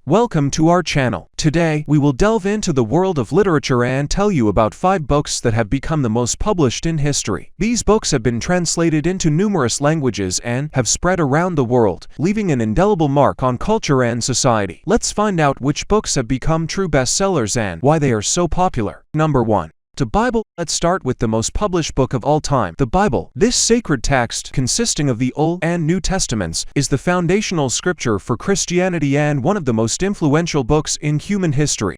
Welcome to our channel. Today, we will delve into the world of literature and tell you about 5 books that have become the most published in history. These books have been translated into numerous languages and have spread around the world, leaving an indelible mark on culture and society. Let's find out which books have become true bestsellers and why they are so popular. Number 1. The Bible. Let's start with the most published book of all time, the Bible. This sacred text, consisting of the Old and New Testaments, is the foundational scripture for Christianity and one of the most influential books in human history.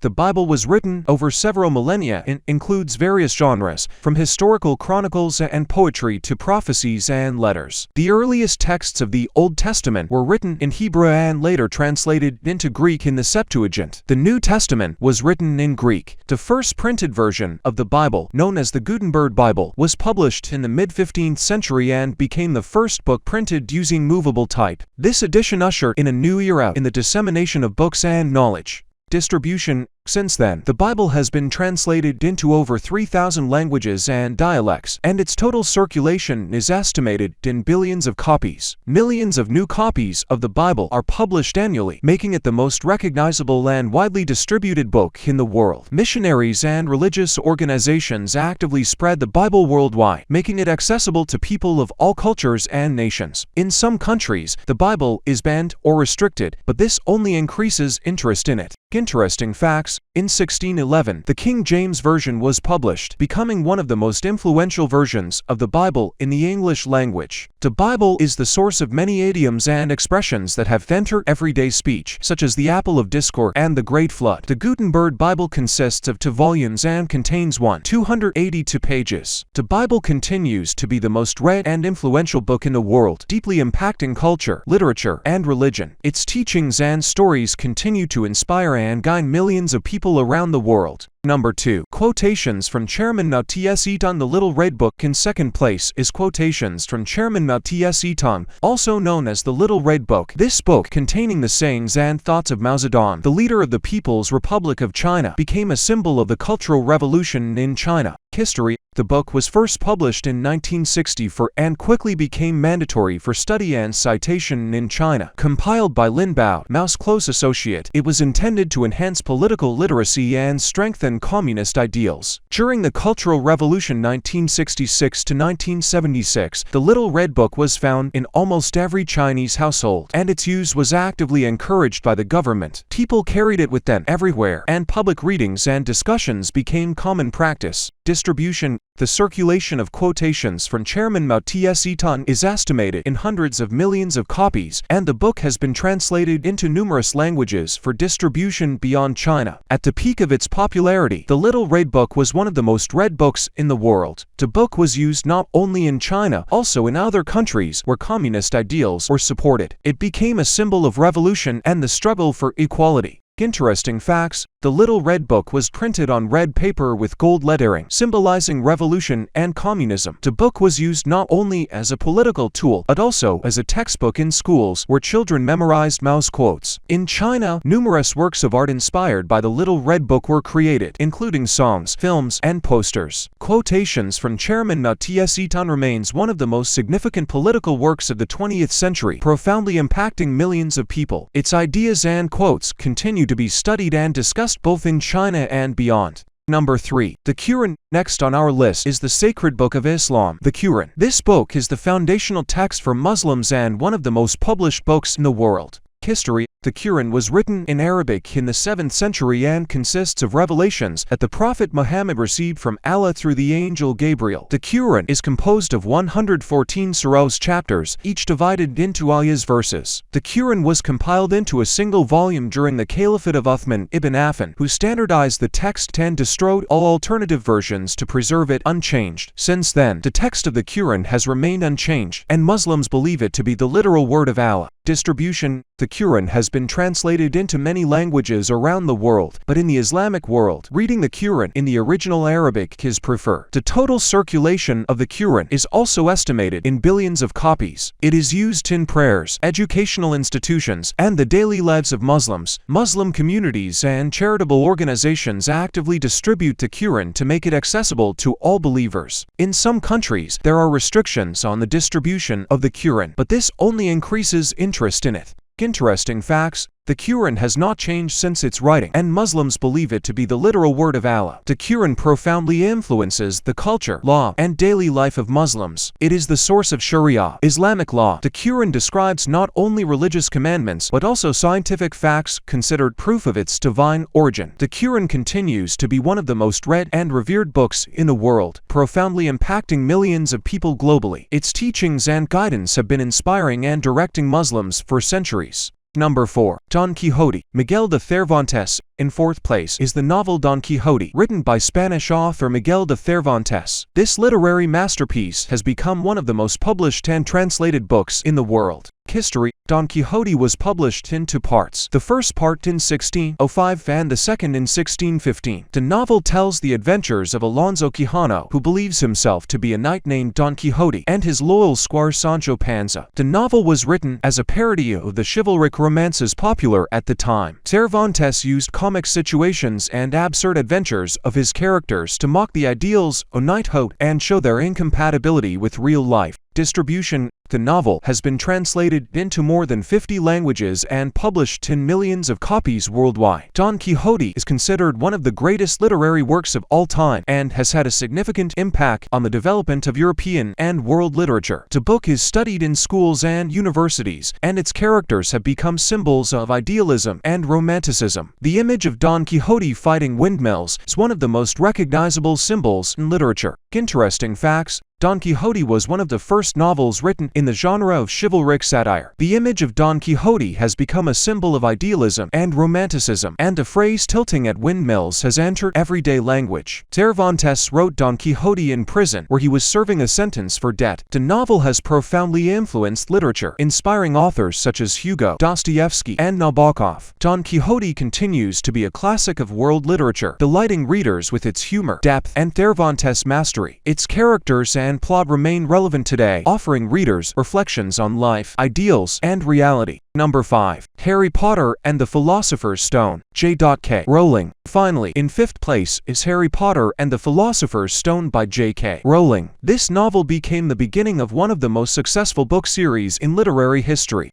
The Bible was written over several millennia and includes various genres, from historical chronicles and poetry to prophecies and letters. The earliest texts of the Old Testament were written in Hebrew and later translated into Greek in the Septuagint. The New Testament was written in Greek. The first printed version of the Bible, known as the Gutenberg Bible, was published in the mid-15th century and became the first book printed using movable type. This edition ushered in a new era in the dissemination of books and knowledge. Distribution. Since then, the Bible has been translated into over 3,000 languages and dialects, and its total circulation is estimated in billions of copies. Millions of new copies of the Bible are published annually, making it the most recognizable and widely distributed book in the world. Missionaries and religious organizations actively spread the Bible worldwide, making it accessible to people of all cultures and nations. In some countries, the Bible is banned or restricted, but this only increases interest in it. Interesting facts. In 1611, the King James Version was published, becoming one of the most influential versions of the Bible in the English language. The Bible is the source of many idioms and expressions that have entered everyday speech, such as the apple of discord and the great flood. The Gutenberg Bible consists of 2 volumes and contains 282 pages. The Bible continues to be the most read and influential book in the world, deeply impacting culture, literature, and religion. Its teachings and stories continue to inspire and guide millions of people around the world. Number 2. Quotations from Chairman Mao Zedong. The Little Red Book. In second place is Quotations from Chairman Mao Zedong, also known as the Little Red Book. This book, containing the sayings and thoughts of Mao Zedong, the leader of the People's Republic of China, became a symbol of the Cultural Revolution in China. History. The book was first published in 1964 and quickly became mandatory for study and citation in China. Compiled by Lin Bao, Mao's close associate, it was intended to enhance political literacy and strengthen communist ideals. During the Cultural Revolution 1966 to 1976, the Little Red Book was found in almost every Chinese household, and its use was actively encouraged by the government. People carried it with them everywhere, and public readings and discussions became common practice. Distribution. The circulation of Quotations from Chairman Mao Zedong is estimated in hundreds of millions of copies, and the book has been translated into numerous languages for distribution beyond China. At the peak of its popularity, the Little Red Book was one of the most read books in the world. The book was used not only in China, also in other countries where communist ideals were supported. It became a symbol of revolution and the struggle for equality. Interesting facts. The Little Red Book was printed on red paper with gold lettering, symbolizing revolution and communism. The book was used not only as a political tool, but also as a textbook in schools where children memorized Mao's quotes. In China, numerous works of art inspired by the Little Red Book were created, including songs, films, and posters. Quotations from Chairman Mao Zedong remains one of the most significant political works of the 20th century, profoundly impacting millions of people. Its ideas and quotes continue to be studied and discussed both in China and beyond. Number 3. The Quran. Next on our list is the Sacred Book of Islam, the Quran. This book is the foundational text for Muslims and one of the most published books in the world. History. The Quran was written in Arabic in the 7th century and consists of revelations that the Prophet Muhammad received from Allah through the angel Gabriel. The Quran is composed of 114 surahs chapters, each divided into ayahs verses. The Quran was compiled into a single volume during the Caliphate of Uthman ibn Affan, who standardized the text and destroyed all alternative versions to preserve it unchanged. Since then, the text of the Quran has remained unchanged, and Muslims believe it to be the literal word of Allah. Distribution. The Quran has been translated into many languages around the world, but in the Islamic world, reading the Quran in the original Arabic is preferred. The total circulation of the Quran is also estimated in billions of copies. It is used in prayers, educational institutions, and the daily lives of Muslims. Muslim communities and charitable organizations actively distribute the Quran to make it accessible to all believers. In some countries, there are restrictions on the distribution of the Quran, but this only increases interest in it. Interesting facts. The Quran has not changed since its writing, and Muslims believe it to be the literal word of Allah. The Quran profoundly influences the culture, law, and daily life of Muslims. It is the source of Sharia, Islamic law. The Quran describes not only religious commandments but also scientific facts considered proof of its divine origin. The Quran continues to be one of the most read and revered books in the world, profoundly impacting millions of people globally. Its teachings and guidance have been inspiring and directing Muslims for centuries. Number 4. Don Quixote, Miguel de Cervantes. In fourth place is the novel Don Quixote, written by Spanish author Miguel de Cervantes. This literary masterpiece has become one of the most published and translated books in the world. History. Don Quixote was published in two parts, the first part in 1605 and the second in 1615. The novel tells the adventures of Alonso Quijano, who believes himself to be a knight named Don Quixote, and his loyal squire Sancho Panza. The novel was written as a parody of the chivalric romances popular at the time. Cervantes used comic situations and absurd adventures of his characters to mock the ideals of knighthood and show their incompatibility with real life. Distribution. The novel has been translated into more than 50 languages and published in millions of copies worldwide. Don Quixote is considered one of the greatest literary works of all time and has had a significant impact on the development of European and world literature. The book is studied in schools and universities, and its characters have become symbols of idealism and romanticism. The image of Don Quixote fighting windmills is one of the most recognizable symbols in literature. Interesting facts. Don Quixote was one of the first novels written in the genre of chivalric satire. The image of Don Quixote has become a symbol of idealism and romanticism, and the phrase tilting at windmills has entered everyday language. Cervantes wrote Don Quixote in prison, where he was serving a sentence for debt. The novel has profoundly influenced literature, inspiring authors such as Hugo, Dostoevsky, and Nabokov. Don Quixote continues to be a classic of world literature, delighting readers with its humor, depth, and Cervantes' mastery. Its characters and plot remain relevant today, offering readers reflections on life, ideals, and reality. Number 5. Harry Potter and the Philosopher's Stone, J.K. Rowling. Finally, in fifth place is Harry Potter and the Philosopher's Stone by J.K. Rowling. This novel became the beginning of one of the most successful book series in literary history.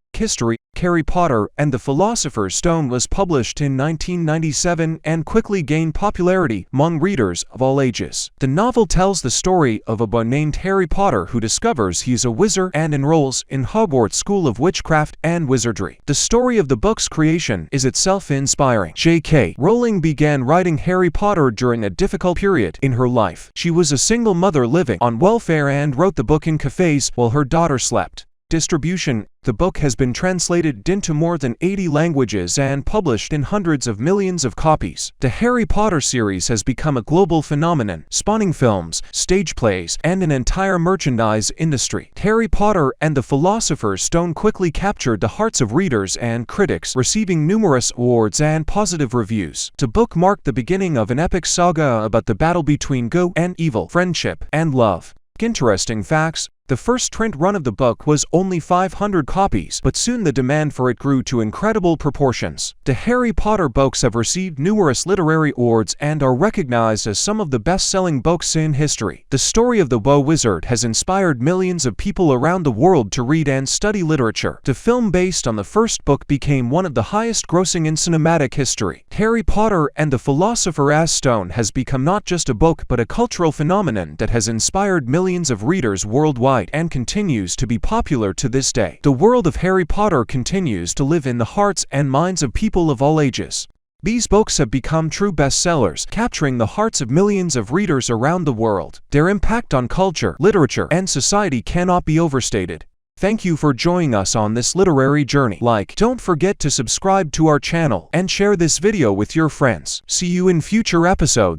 Harry Potter and the Philosopher's Stone was published in 1997 and quickly gained popularity among readers of all ages. The novel tells the story of a boy named Harry Potter who discovers he is a wizard and enrolls in Hogwarts School of Witchcraft and Wizardry. The story of the book's creation is itself inspiring. J.K. Rowling began writing Harry Potter during a difficult period in her life. She was a single mother living on welfare and wrote the book in cafes while her daughter slept. Distribution. The book has been translated into more than 80 languages and published in hundreds of millions of copies. The Harry Potter series has become a global phenomenon, spawning films, stage plays, and an entire merchandise industry. Harry Potter and the Philosopher's Stone quickly captured the hearts of readers and critics, receiving numerous awards and positive reviews. The book marked the beginning of an epic saga about the battle between good and evil, friendship, and love. Interesting facts. The first print run of the book was only 500 copies, but soon the demand for it grew to incredible proportions. The Harry Potter books have received numerous literary awards and are recognized as some of the best-selling books in history. The story of the Woe Wizard has inspired millions of people around the world to read and study literature. The film based on the first book became one of the highest-grossing in cinematic history. Harry Potter and the Philosopher's Stone has become not just a book but a cultural phenomenon that has inspired millions of readers worldwide and continues to be popular to this day. The world of Harry Potter continues to live in the hearts and minds of people of all ages. These books have become true bestsellers, capturing the hearts of millions of readers around the world. Their impact on culture, literature, and society cannot be overstated. Thank you for joining us on this literary journey. Don't forget to subscribe to our channel and share this video with your friends. See you in future episodes.